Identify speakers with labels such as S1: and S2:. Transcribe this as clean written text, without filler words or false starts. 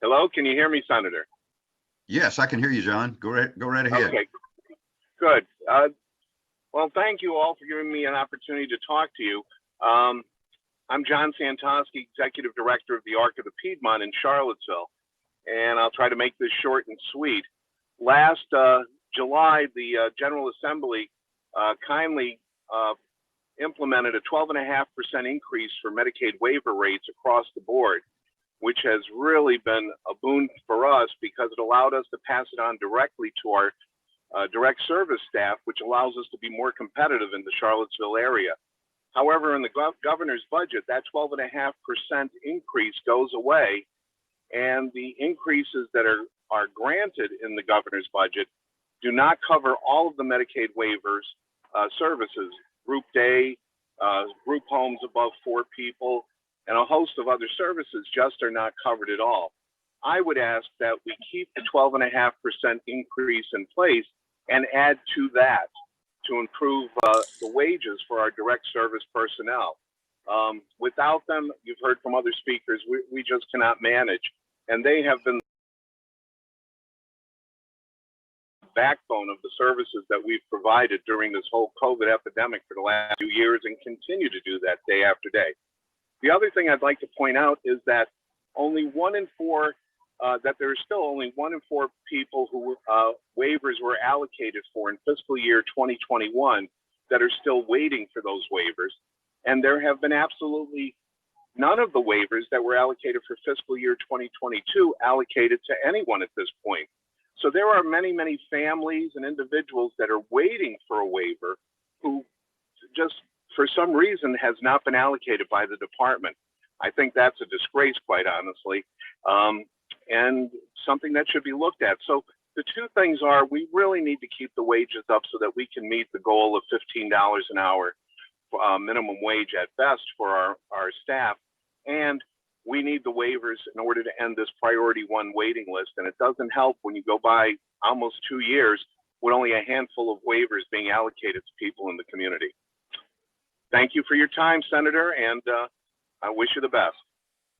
S1: Hello, can you hear me, Senator?
S2: Yes, I can hear you, John. Go right ahead.
S1: Okay, good. Well, thank you all for giving me an opportunity to talk to you. I'm John Santoski, Executive Director of the Arc of the Piedmont in Charlottesville, and I'll try to make this short and sweet. Last July, the General Assembly kindly implemented a 12.5% increase for Medicaid waiver rates across the board, which has really been a boon for us because it allowed us to pass it on directly to our direct service staff, which allows us to be more competitive in the Charlottesville area. However, in the governor's budget, that 12.5% increase goes away, and the increases that are granted in the governor's budget do not cover all of the Medicaid waivers services, group day, group homes above 4 people, and a host of other services just are not covered at all. I would ask that we keep the 12.5% increase in place and add to that to improve the wages for our direct service personnel. Without them, you've heard from other speakers, we just cannot manage. And they have been the backbone of the services that we've provided during this whole COVID epidemic for the last 2 years and continue to do that day after day. The other thing I'd like to point out is that only 1 in 4 that there's still only 1 in 4 people who waivers were allocated for in fiscal year 2021 that are still waiting for those waivers. And there have been absolutely none of the waivers that were allocated for fiscal year 2022 allocated to anyone at this point. So there are many, many families and individuals that are waiting for a waiver who just for some reason has not been allocated by the department. I think that's a disgrace, quite honestly. And something that should be looked at. So the two things are, we really need to keep the wages up so that we can meet the goal of $15 an hour minimum wage at best for our staff. And we need the waivers in order to end this priority 1 waiting list. And it doesn't help when you go by almost 2 years with only a handful of waivers being allocated to people in the community. Thank you for your time, Senator, and I wish you the best.